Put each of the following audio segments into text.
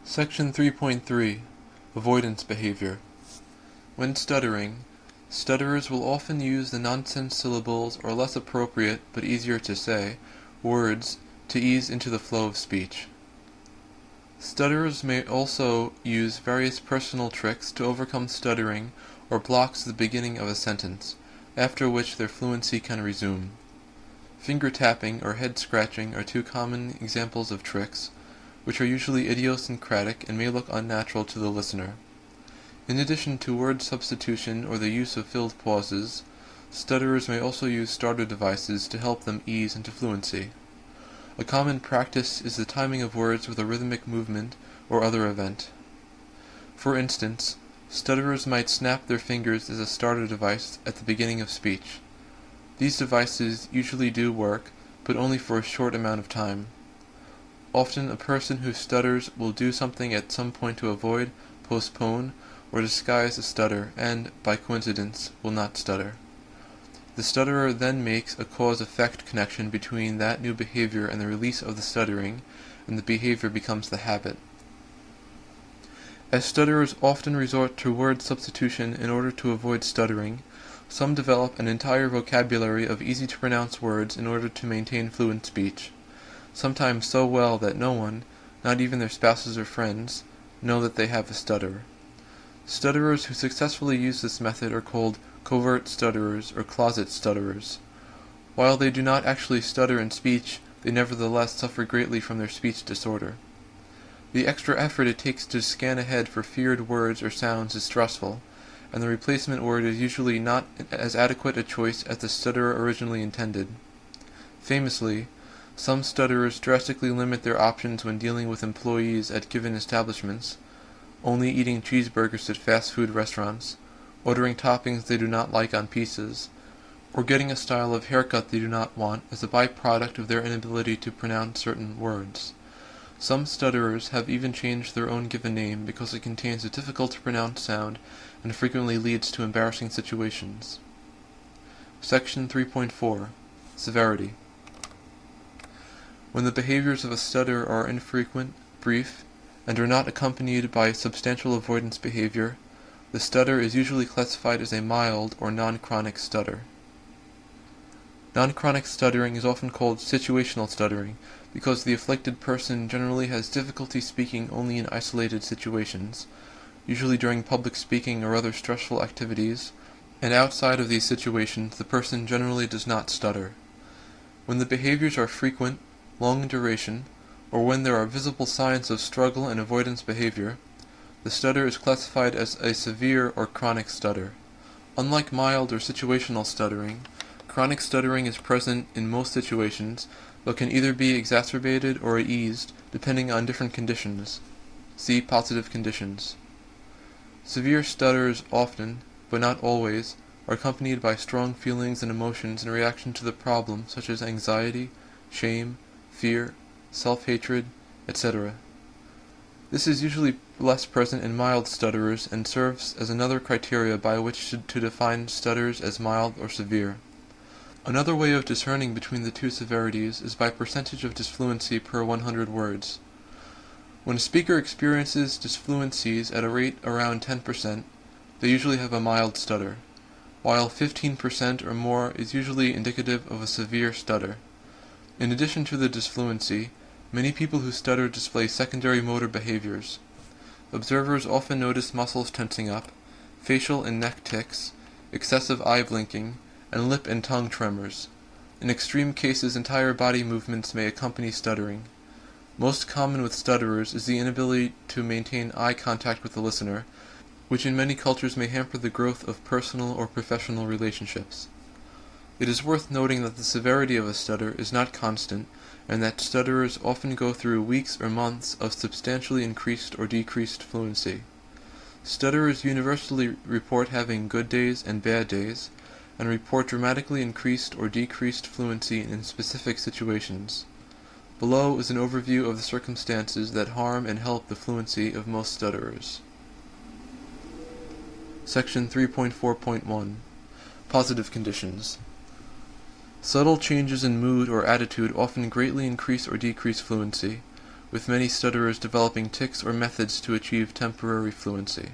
Section 3.3 Avoidance Behavior. When stuttering, stutterers will often use the nonsense syllables or less appropriate, but easier to say, words to ease into the flow of speech. Stutterers may also use various personal tricks to overcome stuttering or blocks at the beginning of a sentence, after which their fluency can resume. Finger tapping or head scratching are two common examples of tricks, which are usually idiosyncratic and may look unnatural to the listener. In addition to word substitution or the use of filled pauses, stutterers may also use starter devices to help them ease into fluency. A common practice is the timing of words with a rhythmic movement or other event. For instance, stutterers might snap their fingers as a starter device at the beginning of speech. These devices usually do work, but only for a short amount of time. Often a person who stutters will do something at some point to avoid, postpone, or disguise a stutter, and, by coincidence, will not stutter. The stutterer then makes a cause-effect connection between that new behavior and the release of the stuttering, and the behavior becomes the habit. As stutterers often resort to word substitution in order to avoid stuttering, some develop an entire vocabulary of easy-to-pronounce words in order to maintain fluent speech, sometimes so well that no one, not even their spouses or friends, know that they have a stutter. Stutterers who successfully use this method are called covert stutterers or closet stutterers. While they do not actually stutter in speech, they nevertheless suffer greatly from their speech disorder. The extra effort it takes to scan ahead for feared words or sounds is stressful, and the replacement word is usually not as adequate a choice as the stutterer originally intended. Famously, some stutterers drastically limit their options when dealing with employees at given establishments, only eating cheeseburgers at fast food restaurants, ordering toppings they do not like on pizzas, or getting a style of haircut they do not want as a byproduct of their inability to pronounce certain words. Some stutterers have even changed their own given name because it contains a difficult-to-pronounce sound and frequently leads to embarrassing situations. Section 3.4 Severity. When the behaviors of a stutterer are infrequent, brief, and are not accompanied by substantial avoidance behavior, the stutter is usually classified as a mild or non-chronic stutter. Non-chronic stuttering is often called situational stuttering because the afflicted person generally has difficulty speaking only in isolated situations, usually during public speaking or other stressful activities, and outside of these situations the person generally does not stutter. When the behaviors are frequent, long in duration, or when there are visible signs of struggle and avoidance behavior, the stutter is classified as a severe or chronic stutter. Unlike mild or situational stuttering, chronic stuttering is present in most situations, but can either be exacerbated or eased depending on different conditions. See positive conditions. Severe stutters often, but not always, are accompanied by strong feelings and emotions in reaction to the problem, such as anxiety, shame, fear, self-hatred, etc. This is usually less present in mild stutterers and serves as another criteria by which to define stutters as mild or severe. Another way of discerning between the two severities is by percentage of disfluency per 100 words. When a speaker experiences disfluencies at a rate around 10%, they usually have a mild stutter, while 15% or more is usually indicative of a severe stutter. In addition to the disfluency, many people who stutter display secondary motor behaviors. Observers often notice muscles tensing up, facial and neck tics, excessive eye blinking, and lip and tongue tremors. In extreme cases, entire body movements may accompany stuttering. Most common with stutterers is the inability to maintain eye contact with the listener, which in many cultures may hamper the growth of personal or professional relationships. It is worth noting that the severity of a stutter is not constant, and that stutterers often go through weeks or months of substantially increased or decreased fluency. Stutterers universally report having good days and bad days, and report dramatically increased or decreased fluency in specific situations. Below is an overview of the circumstances that harm and help the fluency of most stutterers. Section 3.4.1 Positive conditions. Subtle changes in mood or attitude often greatly increase or decrease fluency, with many stutterers developing tics or methods to achieve temporary fluency.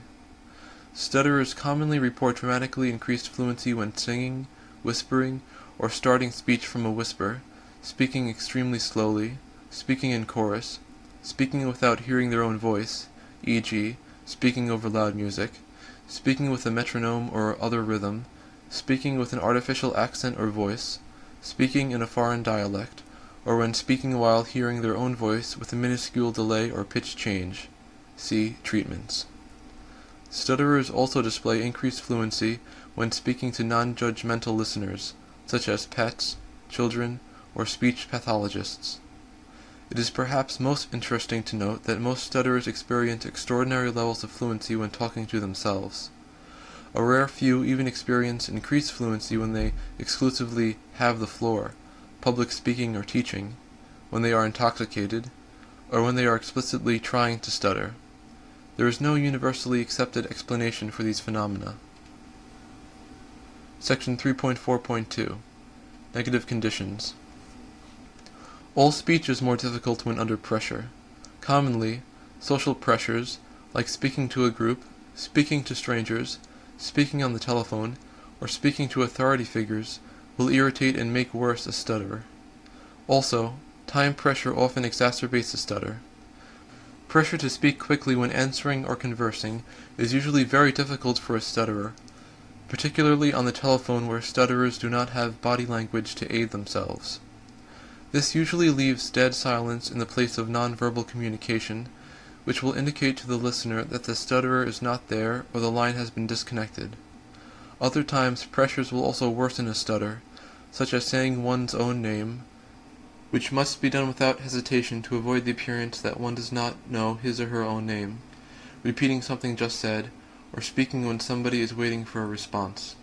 Stutterers commonly report dramatically increased fluency when singing, whispering, or starting speech from a whisper, speaking extremely slowly, speaking in chorus, speaking without hearing their own voice, e.g., speaking over loud music, speaking with a metronome or other rhythm, speaking with an artificial accent or voice, speaking in a foreign dialect, or when speaking while hearing their own voice with a minuscule delay or pitch change. See treatments. Stutterers also display increased fluency when speaking to non-judgmental listeners, such as pets, children, or speech pathologists. It is perhaps most interesting to note that most stutterers experience extraordinary levels of fluency when talking to themselves. A rare few even experience increased fluency when they exclusively have the floor, public speaking or teaching, when they are intoxicated, or when they are explicitly trying to stutter. There is no universally accepted explanation for these phenomena. Section 3.4.2 Negative Conditions. All speech is more difficult when under pressure. Commonly, social pressures, like speaking to a group, speaking to strangers, speaking on the telephone, or speaking to authority figures, will irritate and make worse a stutterer. Also, time pressure often exacerbates a stutter. Pressure to speak quickly when answering or conversing is usually very difficult for a stutterer, particularly on the telephone where stutterers do not have body language to aid themselves. This usually leaves dead silence in the place of nonverbal communication, which will indicate to the listener that the stutterer is not there or the line has been disconnected. Other times pressures will also worsen a stutter, such as saying one's own name, which must be done without hesitation to avoid the appearance that one does not know his or her own name, repeating something just said, or speaking when somebody is waiting for a response.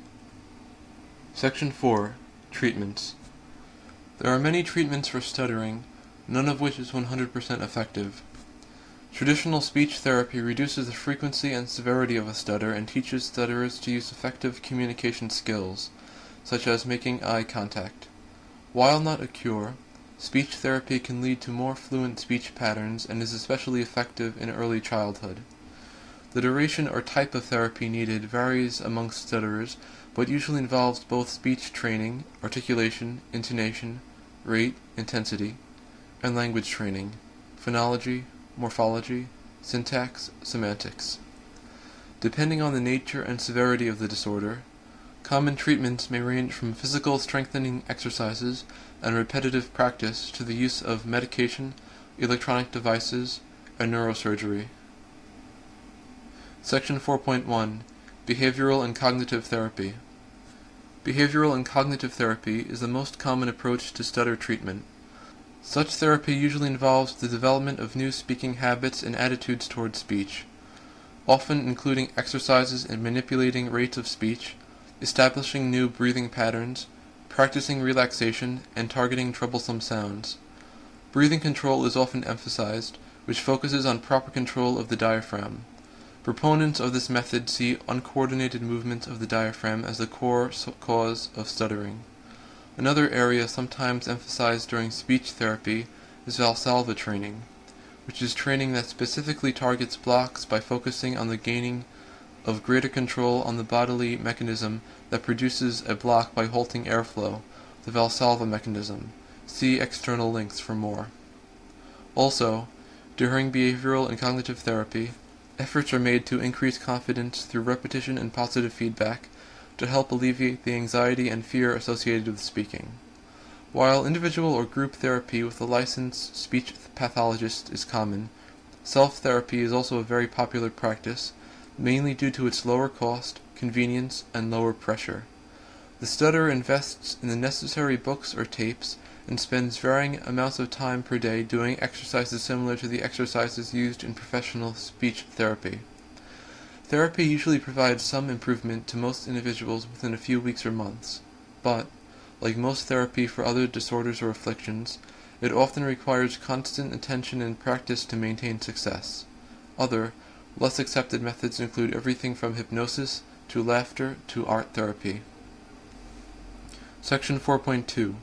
Section 4. Treatments. There are many treatments for stuttering, none of which is 100% effective. Traditional speech therapy reduces the frequency and severity of a stutter and teaches stutterers to use effective communication skills, such as making eye contact. While not a cure, speech therapy can lead to more fluent speech patterns and is especially effective in early childhood. The duration or type of therapy needed varies amongst stutterers, but usually involves both speech training, articulation, intonation, rate, intensity, and language training, phonology, morphology, syntax, semantics. Depending on the nature and severity of the disorder, common treatments may range from physical strengthening exercises and repetitive practice to the use of medication, electronic devices, and neurosurgery. Section 4.1 Behavioral and Cognitive Therapy. Behavioral and cognitive therapy is the most common approach to stutter treatment. Such therapy usually involves the development of new speaking habits and attitudes toward speech, often including exercises in manipulating rates of speech, establishing new breathing patterns, practicing relaxation, and targeting troublesome sounds. Breathing control is often emphasized, which focuses on proper control of the diaphragm. Proponents of this method see uncoordinated movements of the diaphragm as the core cause of stuttering. Another area sometimes emphasized during speech therapy is Valsalva training, which is training that specifically targets blocks by focusing on the gaining of greater control on the bodily mechanism that produces a block by halting airflow, the Valsalva mechanism. See external links for more. Also, during behavioral and cognitive therapy, efforts are made to increase confidence through repetition and positive feedback to help alleviate the anxiety and fear associated with speaking. While individual or group therapy with a licensed speech pathologist is common, self-therapy is also a very popular practice, mainly due to its lower cost, convenience, and lower pressure. The stutterer invests in the necessary books or tapes and spends varying amounts of time per day doing exercises similar to the exercises used in professional speech therapy. Therapy usually provides some improvement to most individuals within a few weeks or months, but, like most therapy for other disorders or afflictions, it often requires constant attention and practice to maintain success. Other, less accepted methods include everything from hypnosis to laughter to art therapy. Section 4.2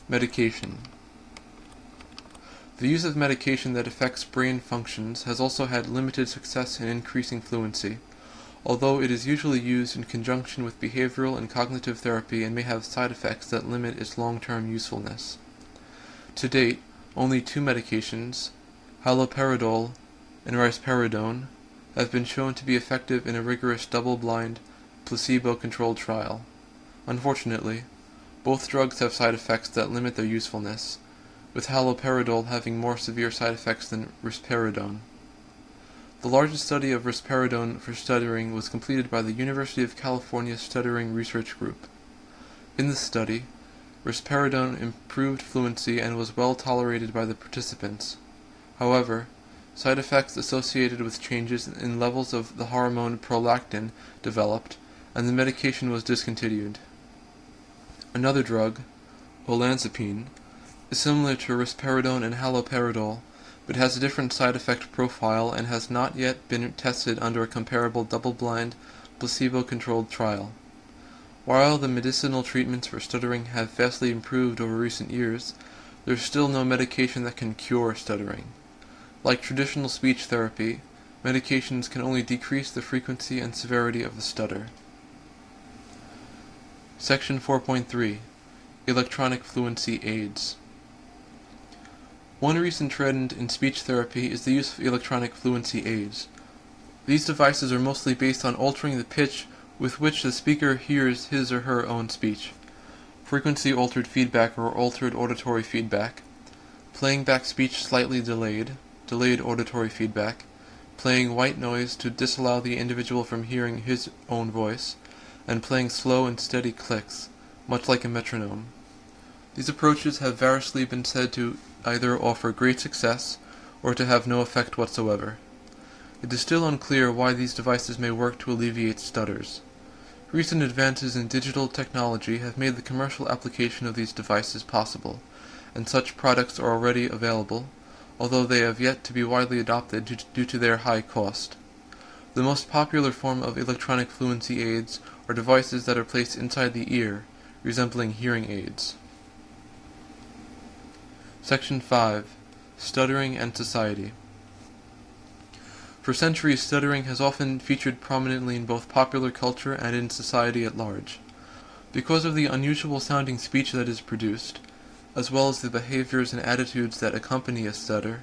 Medication. The use of medication that affects brain functions has also had limited success in increasing fluency, although it is usually used in conjunction with behavioral and cognitive therapy and may have side effects that limit its long-term usefulness. To date, only 2 medications, haloperidol and risperidone, have been shown to be effective in a rigorous double-blind, placebo-controlled trial. Unfortunately, both drugs have side effects that limit their usefulness, with haloperidol having more severe side effects than risperidone. The largest study of risperidone for stuttering was completed by the University of California Stuttering Research Group. In this study, risperidone improved fluency and was well tolerated by the participants. However, side effects associated with changes in levels of the hormone prolactin developed, and the medication was discontinued. Another drug, olanzapine, is similar to risperidone and haloperidol, but has a different side effect profile and has not yet been tested under a comparable double-blind, placebo-controlled trial. While the medicinal treatments for stuttering have vastly improved over recent years, there is still no medication that can cure stuttering. Like traditional speech therapy, medications can only decrease the frequency and severity of the stutter. Section 4.3. Electronic Fluency Aids. One recent trend in speech therapy is the use of electronic fluency aids. These devices are mostly based on altering the pitch with which the speaker hears his or her own speech, frequency-altered feedback or altered auditory feedback, playing back speech slightly delayed auditory feedback, playing white noise to disallow the individual from hearing his own voice, and playing slow and steady clicks, much like a metronome. These approaches have variously been said to either offer great success or to have no effect whatsoever. It is still unclear why these devices may work to alleviate stutters. Recent advances in digital technology have made the commercial application of these devices possible, and such products are already available, although they have yet to be widely adopted due to their high cost. The most popular form of electronic fluency aids are devices that are placed inside the ear, resembling hearing aids. Section 5. Stuttering and Society. For centuries, stuttering has often featured prominently in both popular culture and in society at large. Because of the unusual sounding speech that is produced, as well as the behaviors and attitudes that accompany a stutter,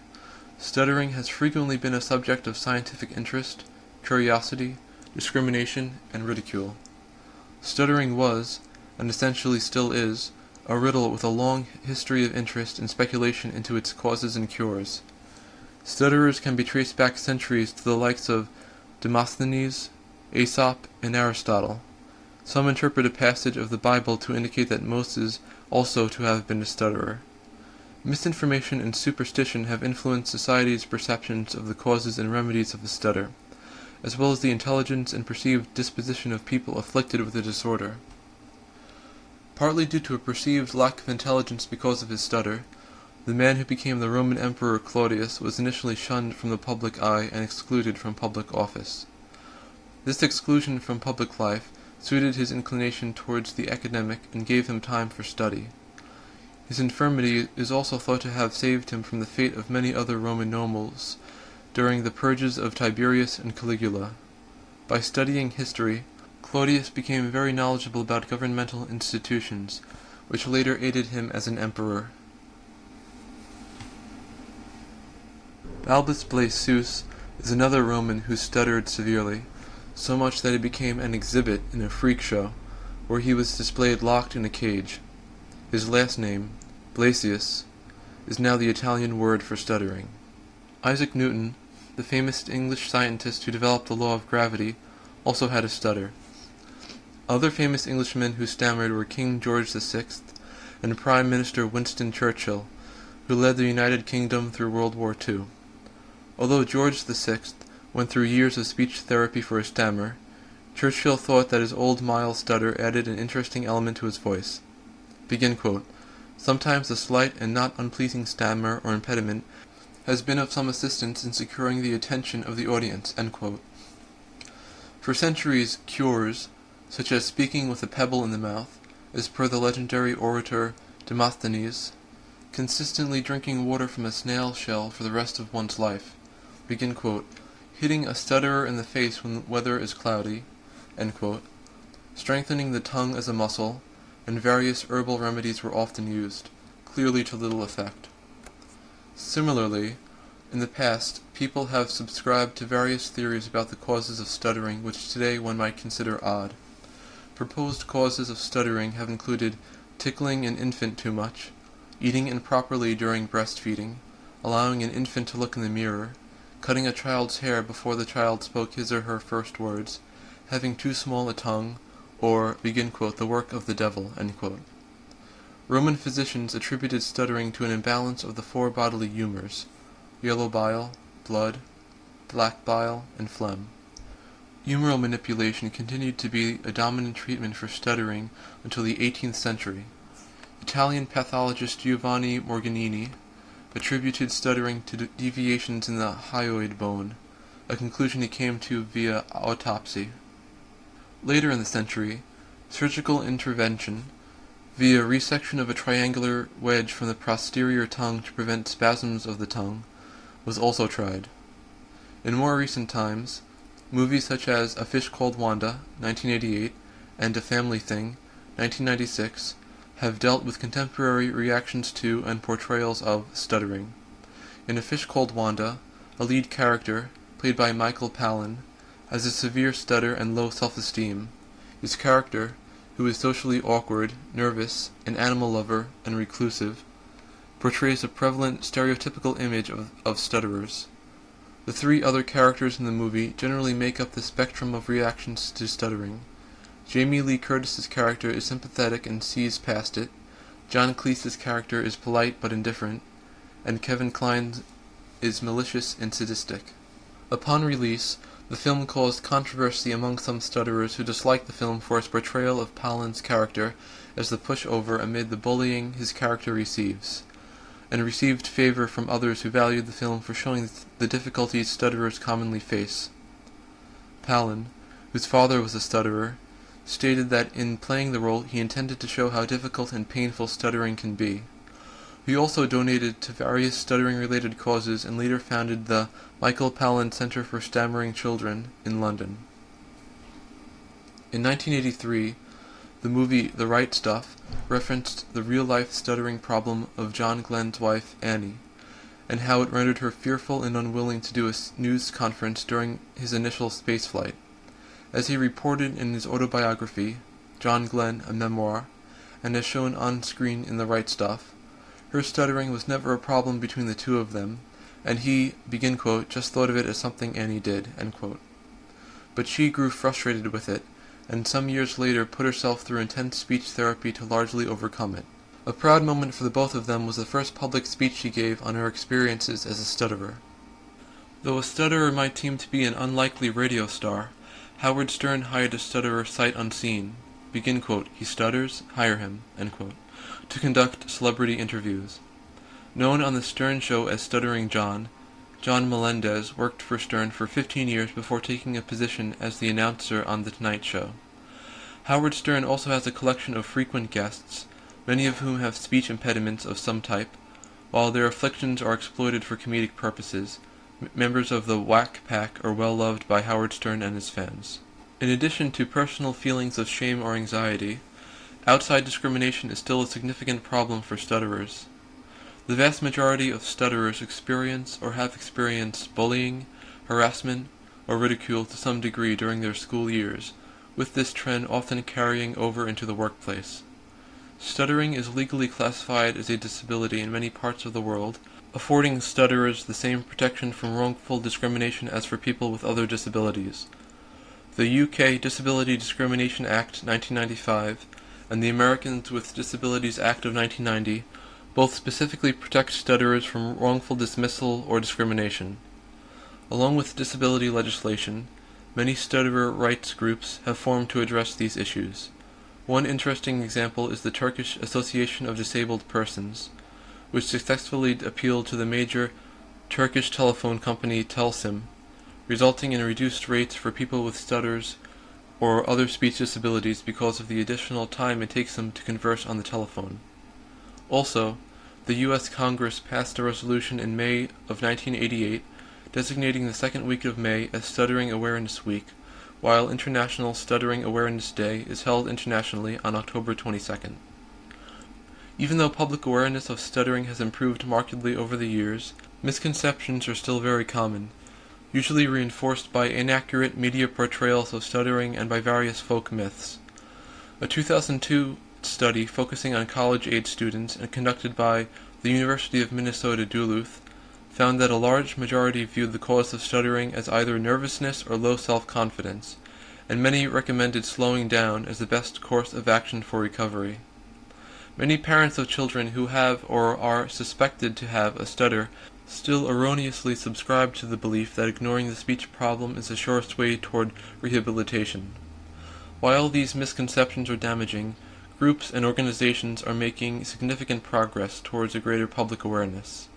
stuttering has frequently been a subject of scientific interest, curiosity, discrimination, and ridicule. Stuttering was, and essentially still is, a riddle with a long history of interest and speculation into its causes and cures. Stutterers can be traced back centuries to the likes of Demosthenes, Aesop, and Aristotle. Some interpret a passage of the Bible to indicate that Moses also to have been a stutterer. Misinformation and superstition have influenced society's perceptions of the causes and remedies of the stutter, as well as the intelligence and perceived disposition of people afflicted with the disorder. Partly due to a perceived lack of intelligence because of his stutter, the man who became the Roman Emperor Claudius was initially shunned from the public eye and excluded from public office. This exclusion from public life suited his inclination towards the academic and gave him time for study. His infirmity is also thought to have saved him from the fate of many other Roman nobles during the purges of Tiberius and Caligula. By studying history, Claudius became very knowledgeable about governmental institutions, which later aided him as an emperor. Balbus Blasius is another Roman who stuttered severely, so much that he became an exhibit in a freak show, where he was displayed locked in a cage. His last name, Blasius, is now the Italian word for stuttering. Isaac Newton, the famous English scientist who developed the law of gravity, also had a stutter. Other famous Englishmen who stammered were King George VI and Prime Minister Winston Churchill, who led the United Kingdom through World War II. Although George VI went through years of speech therapy for a stammer, Churchill thought that his old mild stutter added an interesting element to his voice. Begin quote. Sometimes a slight and not unpleasing stammer or impediment has been of some assistance in securing the attention of the audience. End quote. For centuries, cures, such as speaking with a pebble in the mouth, as per the legendary orator Demosthenes, consistently drinking water from a snail shell for the rest of one's life. Begin quote. Hitting a stutterer in the face when the weather is cloudy. End quote. Strengthening the tongue as a muscle, and various herbal remedies were often used, clearly to little effect. Similarly, in the past, people have subscribed to various theories about the causes of stuttering which today one might consider odd. Proposed causes of stuttering have included tickling an infant too much, eating improperly during breastfeeding, allowing an infant to look in the mirror, cutting a child's hair before the child spoke his or her first words, having too small a tongue, or, begin quote, the work of the devil, end quote. Roman physicians attributed stuttering to an imbalance of the four bodily humours: yellow bile, blood, black bile, and phlegm. Humoral manipulation continued to be a dominant treatment for stuttering until the 18th century. Italian pathologist Giovanni Morganini attributed stuttering to deviations in the hyoid bone, a conclusion he came to via autopsy. Later in the century, surgical intervention, via resection of a triangular wedge from the posterior tongue to prevent spasms of the tongue, was also tried. In more recent times, movies such as A Fish Called Wanda, 1988, and A Family Thing, 1996, have dealt with contemporary reactions to and portrayals of stuttering. In A Fish Called Wanda, a lead character, played by Michael Palin, has a severe stutter and low self-esteem. His character, who is socially awkward, nervous, an animal lover, and reclusive, portrays a prevalent stereotypical image of stutterers. The three other characters in the movie generally make up the spectrum of reactions to stuttering. Jamie Lee Curtis's character is sympathetic and sees past it, John Cleese's character is polite but indifferent, and Kevin Kline is malicious and sadistic. Upon release, the film caused controversy among some stutterers who disliked the film for its portrayal of Palin's character as the pushover amid the bullying his character receives, and received favor from others who valued the film for showing the difficulties stutterers commonly face. Palin, whose father was a stutterer, stated that in playing the role he intended to show how difficult and painful stuttering can be. He also donated to various stuttering-related causes and later founded the Michael Palin Center for Stammering Children in London. In 1983, the movie The Right Stuff referenced the real-life stuttering problem of John Glenn's wife, Annie, and how it rendered her fearful and unwilling to do a news conference during his initial spaceflight. As he reported in his autobiography, John Glenn, a memoir, and as shown on screen in The Right Stuff, her stuttering was never a problem between the two of them, and he, begin quote, just thought of it as something Annie did, end quote. But she grew frustrated with it, and some years later put herself through intense speech therapy to largely overcome it. A proud moment for the both of them was the first public speech she gave on her experiences as a stutterer. Though a stutterer might seem to be an unlikely radio star, Howard Stern hired a stutterer sight unseen. Begin quote, he stutters, hire him, end quote, to conduct celebrity interviews. Known on the Stern Show as Stuttering John, John Melendez worked for Stern for 15 years before taking a position as the announcer on The Tonight Show. Howard Stern also has a collection of frequent guests, many of whom have speech impediments of some type, while their afflictions are exploited for comedic purposes. Members of the Whack Pack are well loved by Howard Stern and his fans. In addition to personal feelings of shame or anxiety, outside discrimination is still a significant problem for stutterers. The vast majority of stutterers experience or have experienced bullying, harassment, or ridicule to some degree during their school years, with this trend often carrying over into the workplace. Stuttering is legally classified as a disability in many parts of the world, affording stutterers the same protection from wrongful discrimination as for people with other disabilities. The UK Disability Discrimination Act 1995 and the Americans with Disabilities Act of 1990 both specifically protect stutterers from wrongful dismissal or discrimination. Along with disability legislation, many stutterer rights groups have formed to address these issues. One interesting example is the Turkish Association of Disabled Persons, which successfully appealed to the major Turkish telephone company Telsim, resulting in reduced rates for people with stutters or other speech disabilities because of the additional time it takes them to converse on the telephone. Also, the U.S. Congress passed a resolution in May of 1988 designating the second week of May as Stuttering Awareness Week, while International Stuttering Awareness Day is held internationally on October 22nd. Even though public awareness of stuttering has improved markedly over the years, misconceptions are still very common, usually reinforced by inaccurate media portrayals of stuttering and by various folk myths. A 2002 study focusing on college-age students and conducted by the University of Minnesota Duluth found that a large majority viewed the cause of stuttering as either nervousness or low self-confidence, and many recommended slowing down as the best course of action for recovery. Many parents of children who have or are suspected to have a stutter still erroneously subscribe to the belief that ignoring the speech problem is the surest way toward rehabilitation. While these misconceptions are damaging, groups and organizations are making significant progress towards a greater public awareness.